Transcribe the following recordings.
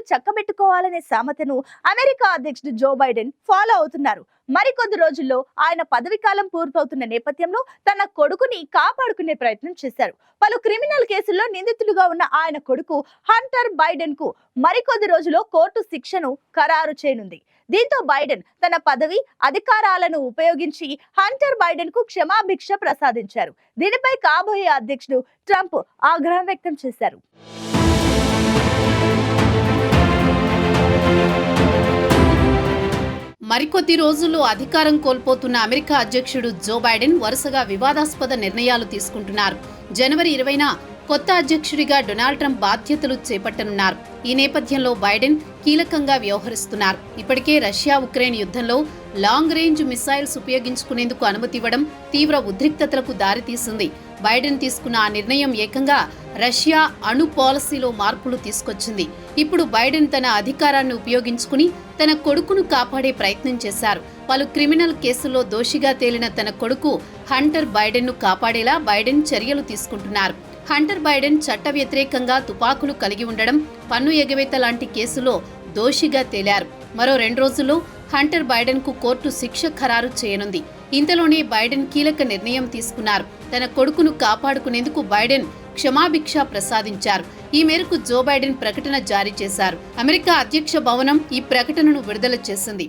చక్కబెట్టుకోవాలనే సామెతను America అధ్యక్షుడు Joe Biden follow అవుతున్నారు. మరికొద్ది రోజుల్లో ఆయన పదవి కాలం పూర్తవుతున్న నేపథ్యంలో తన కొడుకుని కాపాడుకునే ప్రయత్నం చేశారు. పలు క్రిమినల్ కేసుల్లో నిందితులుగా ఉన్న ఆయన కొడుకు హంటర్ బైడెన్ కు మరికొద్ది రోజుల్లో కోర్టు శిక్షను ఖరారు చేయనుంది. దీంతో బైడెన్ తన పదవి అధికారాలను ఉపయోగించి హంటర్ బైడెన్ కు క్షమాభిక్ష ప్రసాదించారు. దీనిపై కాబోయే అధ్యక్షుడు ట్రంప్ ఆగ్రహం వ్యక్తం చేశారు. మరికొద్ది రోజుల్లో అధికారం కోల్పోతున్న అమెరికా అధ్యక్షుడు జో బైడెన్ వరుసగా వివాదాస్పద నిర్ణయాలు తీసుకుంటున్నారు. జనవరి 20న కొత్త అధ్యక్షుడిగా డొనాల్డ్ ట్రంప్ బాధ్యతలు చేపట్టనున్నారు. ఈ నేపథ్యంలో బైడెన్ కీలకంగా వ్యవహరిస్తున్నారు. ఇప్పటికే రష్యా ఉక్రెయిన్ యుద్ధంలో లాంగ్ రేంజ్ మిసైల్స్ ఉపయోగించుకునేందుకు అనుమతి ఇవ్వడం తీవ్ర ఉద్రిక్తతలకు దారితీసింది. బైడెన్ తీసుకున్న ఆ నిర్ణయం ఏకంగా రష్యా అణు పాలసీలో మార్పులు తీసుకొచ్చింది. ఇప్పుడు బైడెన్ తన అధికారాన్ని ఉపయోగించుకుని తన కొడుకును కాపాడే ప్రయత్నం చేశారు. పలు క్రిమినల్ కేసుల్లో దోషిగా తేలిన తన కొడుకు హంటర్ బైడెన్ ను కాపాడేలా బైడెన్ చర్యలు తీసుకుంటున్నారు. హంటర్ బైడెన్ చట్ట వ్యతిరేకంగా తుపాకులు కలిగి ఉండడం, పన్ను ఎగవేత లాంటి కేసులో దోషిగా తేలారు. మరో 2 రోజుల్లో హంటర్ బైడెన్ కు కోర్టు శిక్ష ఖరారు చేయనుంది. ఇంతలోనే బైడెన్ కీలక నిర్ణయం తీసుకున్నారు. తన కొడుకును కాపాడుకునేందుకు బైడెన్ క్షమాభిక్ష ప్రసాదించారు. ఈ మేరకు జో బైడెన్ ప్రకటన జారీ చేశారు. అమెరికా అధ్యక్ష భవనం ఈ ప్రకటనను విడుదల చేసింది.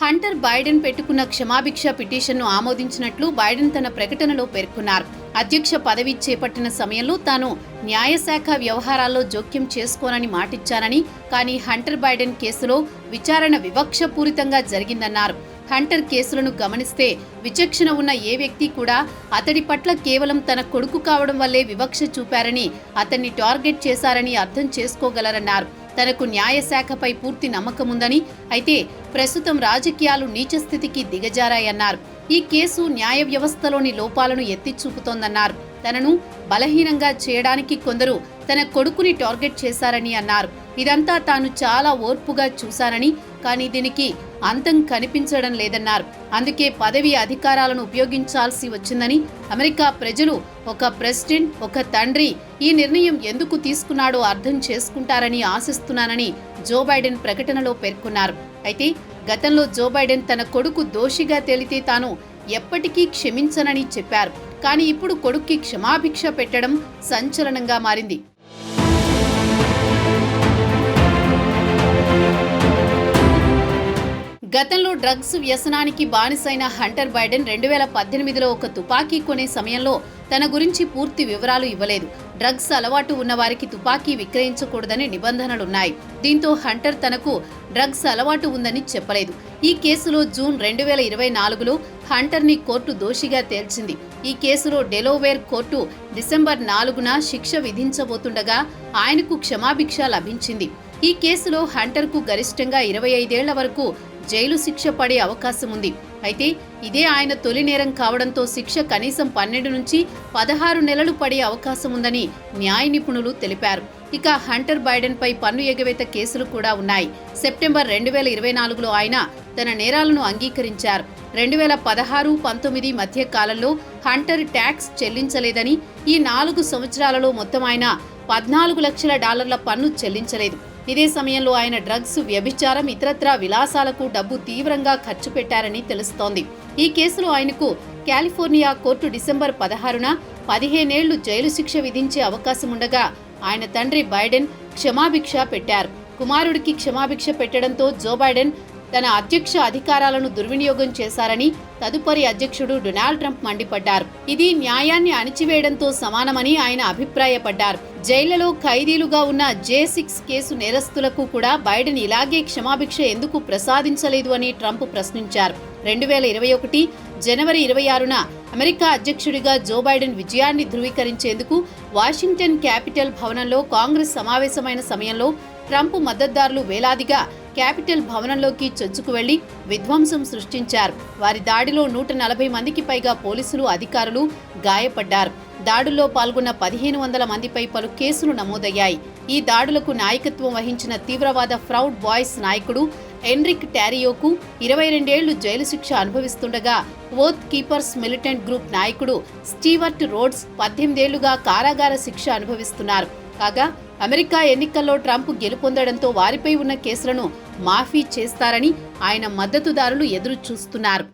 హంటర్ బైడెన్ పెట్టుకున్న క్షమాభిక్ష పిటిషన్ను ఆమోదించినట్లు బైడెన్ తన ప్రకటనలో పేర్కొన్నారు. అధ్యక్ష పదవి చేపట్టిన సమయంలో తాను న్యాయశాఖ వ్యవహారాల్లో జోక్యం చేసుకోనని మాటిచ్చానని, కానీ హంటర్ బైడెన్ కేసులో విచారణ వివక్షపూరితంగా జరిగిందన్నారు. హంటర్ కేసులను గమనిస్తే విచక్షణ ఉన్న ఏ వ్యక్తి కూడా అతడి పట్ల కేవలం తన కొడుకు కావడం వల్లే వివక్ష చూపారని, అతన్ని టార్గెట్ చేశారని అర్థం చేసుకోగలరన్నారు. తనకు న్యాయశాఖపై పూర్తి నమ్మకముందని, అయితే ప్రస్తుతం రాజకీయాలు నీచస్థితికి దిగజారాయన్నారు. ఈ కేసు న్యాయ వ్యవస్థలోని లోపాలను ఎత్తిచూపుతోందన్నారు. తనను బలహీనంగా చేయడానికి కొందరు తన కొడుకుని టార్గెట్ చేశారని అన్నారు. ఇదంతా తాను చాలా ఓర్పుగా చూశానని, కానీ దీనికి అంతం కనిపించడం లేదన్నారు. అందుకే పదవి అధికారాలను ఉపయోగించాల్సి వచ్చిందని, అమెరికా ప్రజలు ఒక ప్రెసిడెంట్, ఒక తండ్రి ఈ నిర్ణయం ఎందుకు తీసుకున్నాడో అర్థం చేసుకుంటారని ఆశిస్తున్నానని జో బైడెన్ ప్రకటనలో పేర్కొన్నారు. అయితే గతంలో జో బైడెన్ తన కొడుకు దోషిగా తేలితే తాను ఎప్పటికీ క్షమించనని చెప్పారు. కానీ ఇప్పుడు కొడుక్కి క్షమాభిక్ష పెట్టడం సంచలనంగా మారింది. గతంలో డ్రగ్స్ వ్యసనానికి బానిసైన హంటర్ బైడెన్ 2018లో ఒక తుపాకీ కొనే సమయంలో తన గురించి పూర్తి వివరాలు ఇవ్వలేదు. డ్రగ్స్ అలవాటు ఉన్న వారికి తుపాకీ విక్రయించకూడదని నిబంధనలున్నాయి. దీంతో హంటర్ తనకు డ్రగ్స్ అలవాటు ఉందని చెప్పలేదు. ఈ కేసులో జూన్ 2024లో హంటర్ని కోర్టు దోషిగా తేల్చింది. ఈ కేసులో డెలోవేర్ కోర్టు డిసెంబర్ 4న శిక్ష విధించబోతుండగా ఆయనకు క్షమాభిక్ష లభించింది. ఈ కేసులో హంటర్కు గరిష్టంగా 25 ఏళ్ల వరకు జైలు శిక్ష పడే అవకాశం ఉంది. అయితే ఇదే ఆయన తొలి నేరం కావడంతో శిక్ష కనీసం 12 నుంచి 16 నెలలు పడే అవకాశం ఉందని న్యాయ నిపుణులు తెలిపారు. ఇక హంటర్ బైడెన్ పై పన్ను ఎగవేత కేసులు కూడా ఉన్నాయి. సెప్టెంబర్ 2024లో ఆయన తన నేరాలను అంగీకరించారు. 2016-19 మధ్య కాలంలో హంటర్ ట్యాక్స్ చెల్లించలేదని, ఈ 4 సంవత్సరాలలో మొత్తం ఆయన $14 లక్షల పన్ను చెల్లించలేదు. ఇదే సమయంలో ఆయన డ్రగ్స్, వ్యభిచారం, ఇతరత్రా విలాసాలకు డబ్బు తీవ్రంగా ఖర్చు పెట్టారని తెలుస్తోంది. ఈ కేసులో ఆయనకు కాలిఫోర్నియా కోర్టు డిసెంబర్ 16న 15 ఏళ్లు జైలు శిక్ష విధించే అవకాశం ఉండగా ఆయన తండ్రి బైడెన్ క్షమాభిక్ష పెట్టారు. కుమారుడికి క్షమాభిక్ష పెట్టడంతో జో బైడెన్ తన అధ్యక్ష అధికారాలను దుర్వినియోగం చేశారని తదుపరి అధ్యక్షుడు డొనాల్డ్ ట్రంప్ మండిపడ్డారు. ఇది న్యాయాన్ని అణిచివేయడంతో సమానమని ఆయన అభిప్రాయపడ్డారు. జైళ్లలో ఖైదీలుగా ఉన్న J6 కేసు నేరస్తులకు కూడా బైడెన్ ఇలాగే క్షమాభిక్ష ఎందుకు ప్రసాదించలేదు అని ట్రంప్ ప్రశ్నించారు. 2021 జనవరి 26న అమెరికా అధ్యక్షుడిగా జో బైడెన్ విజయాన్ని ధృవీకరించేందుకు వాషింగ్టన్ క్యాపిటల్ భవనంలో కాంగ్రెస్ సమావేశమైన సమయంలో ట్రంప్ మద్దతుదారులు వేలాదిగా క్యాపిటల్ భవనంలోకి చొచ్చుకు వెళ్లి విధ్వంసం సృష్టించారు. వారి దాడిలో 140 మందికి పైగా పోలీసులు, అధికారులు గాయపడ్డారు. దాడుల్లో పాల్గొన్న 1500 మందిపై పలు కేసులు నమోదయ్యాయి. ఈ దాడులకు నాయకత్వం వహించిన తీవ్రవాద ప్రౌడ్ బాయ్స్ నాయకుడు ఎన్రిక్ టారియోకు 22 ఏళ్లు జైలు శిక్ష అనుభవిస్తుండగా ఓత్ కీపర్స్ మిలిటెంట్ గ్రూప్ నాయకుడు స్టీవర్ట్ రోడ్స్ 18 ఏళ్లుగా కారాగార శిక్ష అనుభవిస్తున్నారు. కాగా అమెరికా ఎన్నికల్లో ట్రంప్ గెలుపొందడంతో వారిపై ఉన్న కేసులను మాఫీ చేస్తారని ఆయన మద్దతుదారులు ఎదురు చూస్తున్నారు.